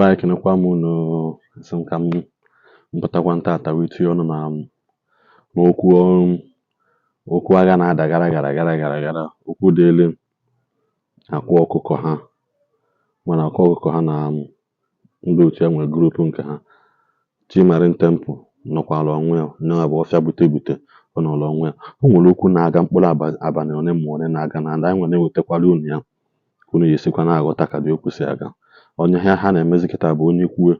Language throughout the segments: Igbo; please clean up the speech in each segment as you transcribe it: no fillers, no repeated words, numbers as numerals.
Ndeba kenekwa m no sim kam mpatakwa ntata witu ọnụ na okwu agha na-ada gara okwu dịle akwa ọkụkọ ha mana akwa ọkụkọ ha na ndị otu enwe grupu nke ha Chimarin Temple nọkwala onwe ya na bụ ọfịa bute ọ nọrọ onwe ya o nwere okwu na-aga mkpụrụ abalị one ma one na-aga na ndị anyị nwere ewetakwala unu ya unu ga-esikwa na-aghọta ka dị okwu si aga onye ha na-emezi kịta bụ onye kwue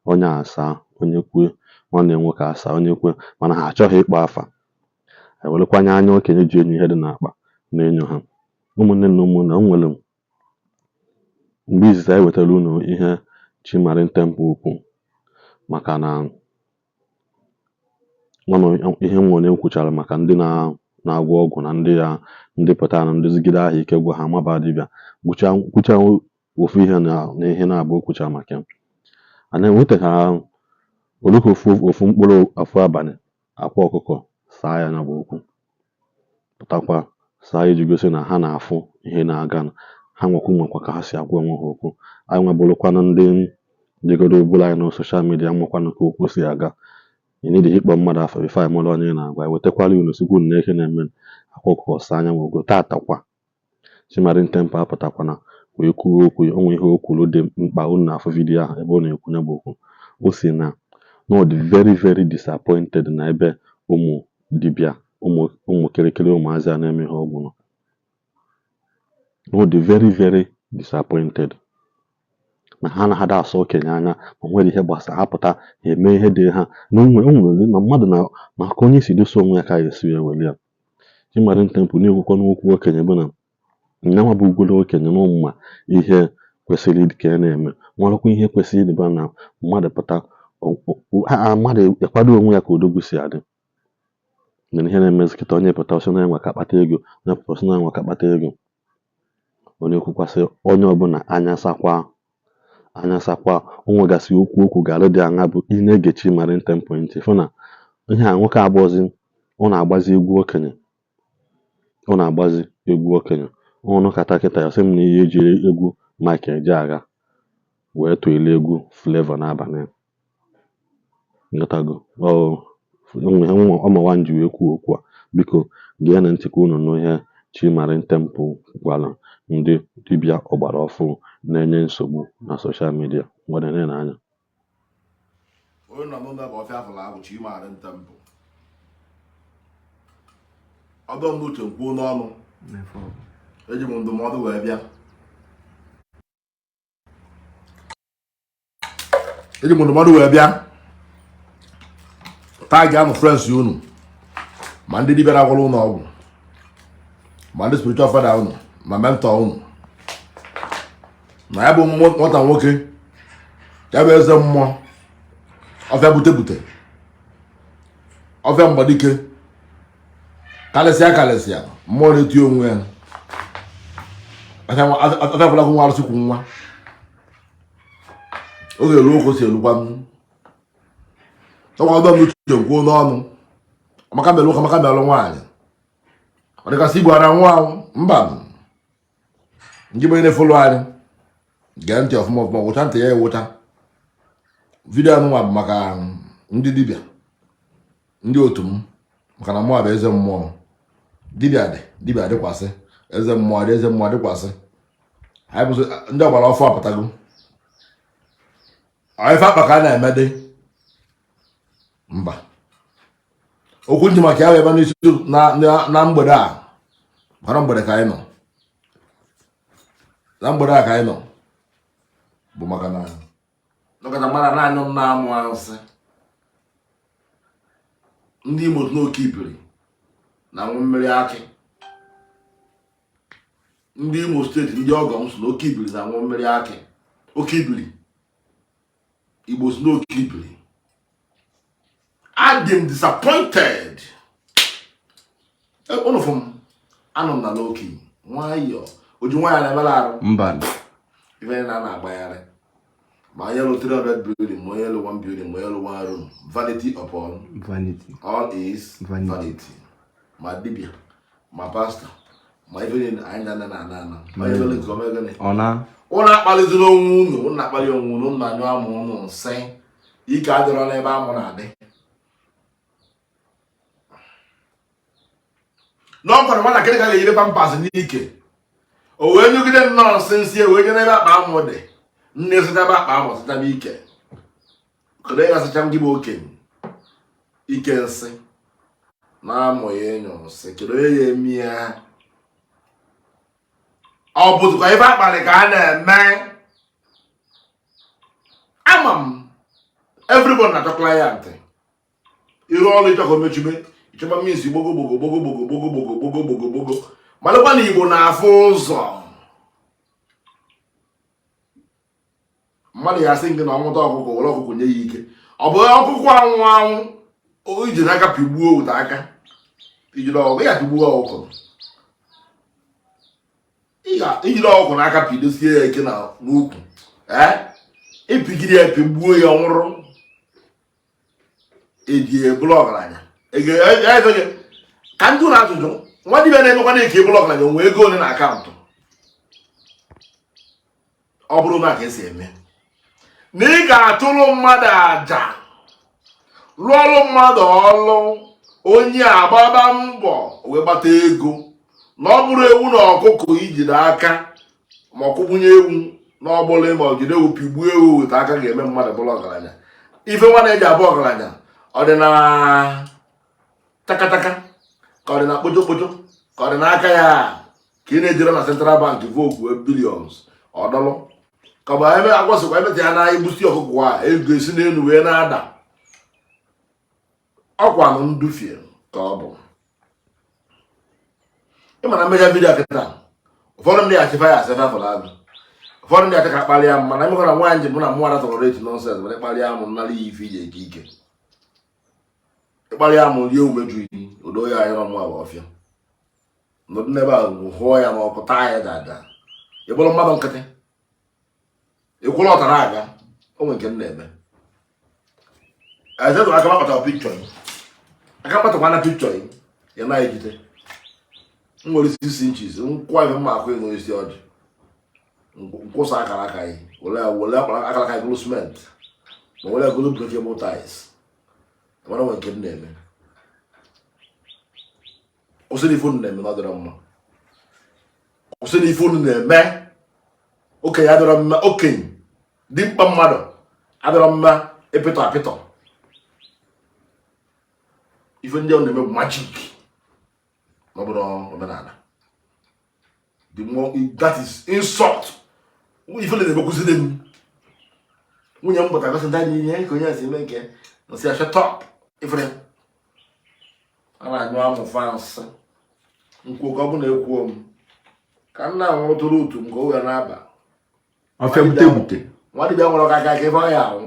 onye asa onye kwue nwanne nwoke asa onye kwue mana ha achọghị ịkpọ afa ewerekwanye anya okenye ji enyo ihe dị n'akpa na-enyo ha ụmụnne na ụmụnna o nwere mgbe izizi anyị wetara unu ihe Chimarin Temple ukwu maka na ihe nwere ekwuchara maka ndị na-agwọ ọgwụ na ndị pụtara na ndozigide ahụ ike gwa ha maba dibịa gwụcha ofu ihe na ihe na-abụ okwuchara maka ya ana enweta ha oluka ofu mkpụrụ afọ abalị akwa ọkụkọ saa ya na bụ okwu pụtakwa saa iji gosi na ha na-afụ ihe na-aga ha nwekwa ka ha si agwa onwe ha okwu anyị nwebụrụkwana ndị dịgodo obụla anyị na soshal midia nwekwanụ ka okwu si aga ịnịdị ịkpọ mmadụ afọ bifo anyị mụrụ onye na-agwa wetakwala unu sikwu na eke na-eme akwa ọkụkọ saa anya nwogo tatakwa Chimarin Temple apụtakwana wee kwuo okwu onwe ihe o kwuru dị mkpa unu na-afụ vidiyo ahụ ebe ọ na-ekwu ya bụ okwu o si na ọ dị very very disappointed na ebe ụmụ dibịa ụmụ kirikiri ụmụazị a na-eme ha ọgwụ nọ ọ dị very very disappointed na ha na-ada asọ okenye anya ma nwere ihe gbasara apụta eme ihe dị ha na onwere na mmadụ na aka onye si dosa onwe ya ka ya esi eweli ya Chimarin Temple na-ekwukwa n'okwu okenye bụ na nyanwa bụ ugolo okenye na ụmụma ihe kwesịrị ịdị ka na-eme nwarakwa ihe kwesịrị ịdịba na mmadụ pụta mmadụ ekwado onwe ya ka odogwu si adị na ihe na-emezikịta onye pụta ọsọ na-enwe ka akpata ego onye pụta ọsọ na-enwe ka akpata ego onye kwukwasị onye ọbụla anya sakwa onwegasị okwu gara dị anya bụ ị na-ege Chimarin Temple ntị fụ na ihe a nwoke abụọzi ọ na-agbazi egwu okenye ọnụ kata kịta ya sị m na ihe eji egwu Michael eji agha wee tụele egwu Flavor n'abalị nghọtago ọmawa nji wee kwuo okwu a biko gee na ntị ka unu nụ ihe Chimarin Temple gwara ndị dibịa ọgbara ọfụ na-enye nsogbu na soshal midia nwere n'anya onye nọ n'ụlọ bụ ọfịa afọla ahụ Chimarin Temple ọdọ m n'uche mkpuo n'ọnụ eji m ndụmọdụ wee bịa taa ga-anụ frens unu ma ndị dibịa na-agwọrọ ụlọ ọgwụ ma ndị spiritual father unu ma mentor unu na ya bụ nwata nwoke ya bụ eze mmụọ ọfịa bute ọfịa mgbadike kalịsịa mmụọ na-eti onwe ya ọfịa bụla nwa arụsị kwu nwa oge elu okwu si elukwa m ọdọ m uche nkwuo n'ọnụ amaka melụ nwaanyị ọ dịkasị Igbo ara nwa ahụ mba ndị onye na-efolo anyị gee ntị ọfụma gwụcha ntị ya ewụcha vidiyo anụnwa bụ maka ndị dibịa ndị otu m maka na mmụọ bụ eze mmụọ dibịa adịkwasị eze mmụọ adịkwasị anyị bụ ndị ọgbara ọfụ apụtago ife akpa ka a na-eme dị mba okwu nji maka ya ebe n'isi na mgbede a gbara mgbede ka anyị nọ na mgbede a ka anyị nọ bụ maka na nọkọta mara naanị m na-amụ arụsị ndị Imo n'oke ibiri na nwa mmiri akị ndị Imo steeti ndị ọgọ m so n'oke ibiri na nwa mmiri akị oke ibiri Igbo so n'oke ibiri I am disappointed. One of them, I'm not looking. Why you? Would you want to have a lot? Even I'm not my yellow 300 building, my yellow 1 building, my yellow 1 room. Vanity upon vanity. All is vanity. My dibia, my pastor, my evening, I na. My evening, come again. Una akpaliziri onwe unu, una akpali onwe unu, na anyụ amụ unu nsị. Ike adịrọ n'ebe amụ na-adị. N'ọkwara nwatakịrị ka ga-eyiri pampas n'ike. O wee nyugide nnọọ nsị nsị wee je n'ebe akpa amụ dị. Nne sịchaba akpa amụ sịchaba ike. Kedu onye ga-asịcha m gị bụ okenye? Ike nsị. Na-amụ ya enyo nsị. Kedu onye ya eme ya? Ọ bụzụkwa ebe akparị ka a na-eme. Ama m everybody na-achọ client. Iru ọrụ ịchọ ka o mechube. Ịchọba mmisi gbogo. Malụkwa na Igbo na-afụ ụzọ. Mmadụ ya asị gị na ọnwụta ọkụkọ were ọkụkọ nye ya ike. Ọ bụ ọkụkọ anwụ iji n'aka pigbuo ụta aka. Ijiri ọkụkọ ya pigbuo ọkụkọ. Ijiri ọkụkọ n'aka pidosie ya ike n'ukwu. Ipigiri ya pigbuo ya ọnwụrụ. Eji ebulu ọgaranya. Ka ndị ụlọ ajụjụ nwa dibịa na-emekwa na-eke ebulu ọgaranya onwe ego ole na akaụntụ. Ọ bụrụ na ka esi eme na ị ga-atụrụ mmadụ aja, lụọrụ mmadụ ọlụ, onye agbaba mbọ wee gbata ego, na ọ bụrụ ewu na ọkụkọ ijide aka ma ọkụgbunye ewu n'ọbụla ma ọ jide ewu pigbuo ewu weta aka ga-eme mmadụ bụrụ ọgaranya. Ife nwa na-eji abụ ọgaranya ọ dị na takataka ka ọ dị na kpochokpocho ka ọ dị n'aka ya ka ị na-ejere na Central Bank vote billions ọdọlụ ka ọ bụ ebe agwasịkwa emeta ya na igbusi ọkụkọ a ego esi n'elu wee na-ada. Ọkwa na ndufie ka ọ bụ. Ịma na mmejọ vidiyo kịta ụfọdụ ndị achịfa ya asịfa fọrọ agụ, ụfọdụ ndị achị ka kparịa m, mana emekwa na nwaanyị bụ na mmadụ tọrọreti nọnsens were kparịa m nnara ya ife ije ike ịkparịa m rie umeju iyi odo ya anyọrọ mụ agba ọfịa nọdụ n'ebe a hụọ ya n'ọkụ taa ya dada. Ị bụrụ mmadụ nkịtị ịkwụrụ ọtara aga onwe nke m na-eme. Ezedu aka mapụta pikchọ yi, aka mapụtakwa na pikchọ yi ya na-ejide. M nwere 6 inches nkwa ife mma akwụ ego isi ọjị nkwụsa akara aka yi wele akara aka golo cement ma wele golo breakable ties. Mana nwe nke m na-eme kwụsịrị ife unu na-eme na ọ dịrọ mma. Kwụsịrị ife unu na-eme. Okenye adịrọ mma. Okenye dị mkpa mmadụ adịrọ mma ịpịtọ apịtọ. Ife ndị ọ na-eme bụ magic ma ọ bụrụ omenala. That is insult. Ife na-eme kwụsịrị m. Nwunye m pụtara gosi ndị ihe ka onye si eme nke nsị shut up. Ifere a na-anyụ amụ fansị nkwụ ka ọ bụ na ekwuo m ka nna nwụrụ tụrụ utu m ka o wee na-aba Ọfịa bute. nwa dibịa nwere ọka aka ebe ọ ya ahụ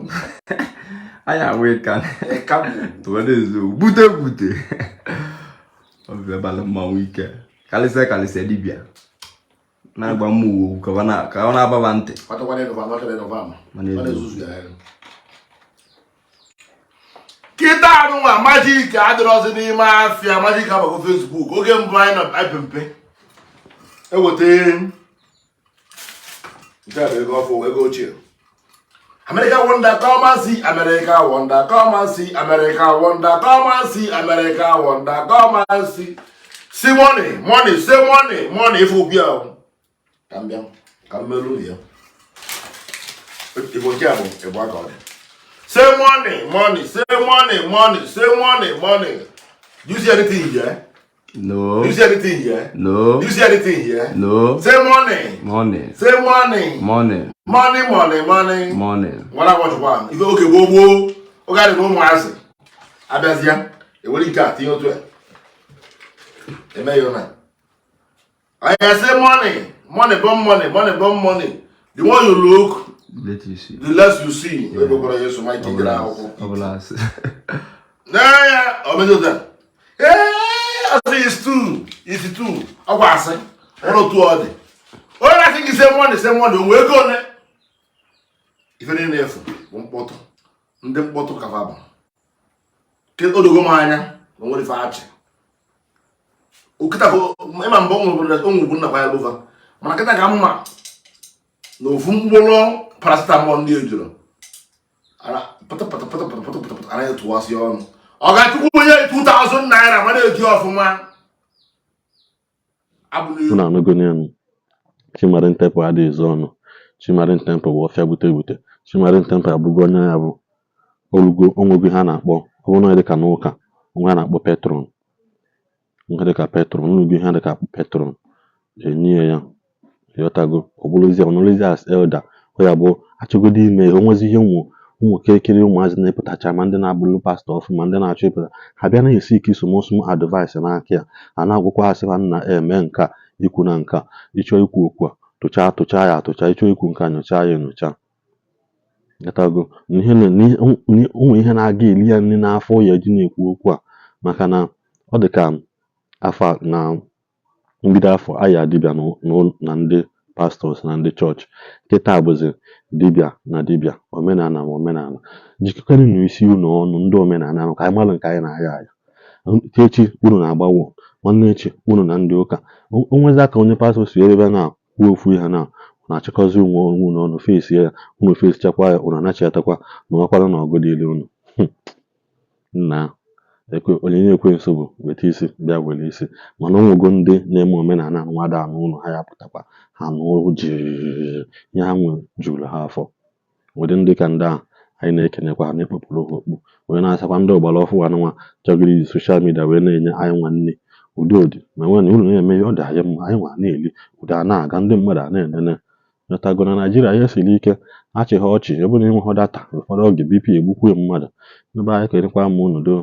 Anya wee ka ezu bute. Ọfịa balị mmanwụ ike. Kalịsịa dibịa. Na-agba mmụọ ka ọ na-ababa ntị. Kita anụ nwa majik adịrọzi n'ime afịa. Majik abago Facebook oge mbụ anyị nọ pempe eweta nke a bụ ego ọfụ ego ochie. America wonder come and see, America wonder come and see, America wonder come and see, America wonder come and see. See money, say money if you be out. Kamelu here. If you care about God. Say money, say money. Do you see anything here? No. Do you see anything here? No. Do you see anything here? No. Say money. Say money. Money. What I want to want. If you okay, whoa. Okay, no more answer. Abazia, you will cut you to it. A mayor. I say money. Money. The more you look, Let you see. the less you see. You go to your mighty ground. Yeah, I'm going to I say it's two. I was saying, I don't do all that. All I think is same one. We're going there. If you didn't have one bottle, then bottle cavaba. Get all the gomania, no one if I ask. Ukita, my man, bone, but that's only one of my lover. Manakata Gamma. na ofu mkpụrụ paracetamol ndị ejiro anaghị tụwasị ọnụ ọ ga-achụkwu onye 2000 naira ma na-eji ọfụma unu anụgoni enu Chimarin Temple adịghị ezo ọnụ. Chimarin Temple bụ ọfịa gbute gbute. Chimarin Temple abụgo onye ya bụ onwego ha na-akpọ ọ bụrụ na dịka n'ụka onwe ha na-akpọ petron ihe dịka petron onwego ihe dịka petron enye ya yọtago ọbụrụzie ọnụrụzie as elder ọ ya bụ achọgodo ime ihe onwezi ihe ụmụ kirikiri ụmụazị na-epụtacha ma ndị na-abụrụ pastọ ọfụma ndị na-achọ ịpụta ha bịa na-esi ike isomosomo advice n'aka ya a na-agwụkwa ha sịkwa nna eme nka ikwu na nka ịchọ ikwu okwu a tụcha ya atụcha ịchọ ikwu nke a nyochaa ya enyocha yọtago ụmụ ihe na-aga eli ya nri n'afọ ya eji na-ekwu okwu a maka na ọ dị ka afọ na mbido afọ aya dibịa na ndị pastọs na ndị chọọchị nkịta bụzi dibịa na dibịa omenala ma omenala jikọkara n'isi unu ọnụ ndị omenala ahụ ka anyị malụ nke anyị na-aya aya echi unu na-agbawo nwanne echi unu na ndị ụka onwezi aka onye pastọ si ebe na-kwuo ofu ihe na-achịkọzi onwe unu ọnụ fesi ya unu fesichakwa ya unu anachiatakwa na ọkwara na ọgụ dịle unu nna onyinye ekwensu bụ weta isi bịa were isi mana onwego ndị na-eme omenala nwada anụ ụlọ ha ya pụtakwa ha nụrụ jiri ihe ha nwe juru ha afọ ụdị ndị ka ndị ahụ anyị na-ekenekwa ha na-ekpopụrụ ha okpu onye na-asakwa ndị ọgbara ọfụ anụnwa chọgiri iji soshal midia wee na-enye anyị nwanne ụdị ma nwere unu na-eme ihe ọ dị anyị mma anyị nwa na-eli ụdị a na-aga ndị mmadụ a na-enene nyọtago na Naijiria ihe siri ike achịghị ọchị ebe na enweghị data ụfọdụ oge BP egbukwe mmadụ ebe anyị kenekwa ma unu doo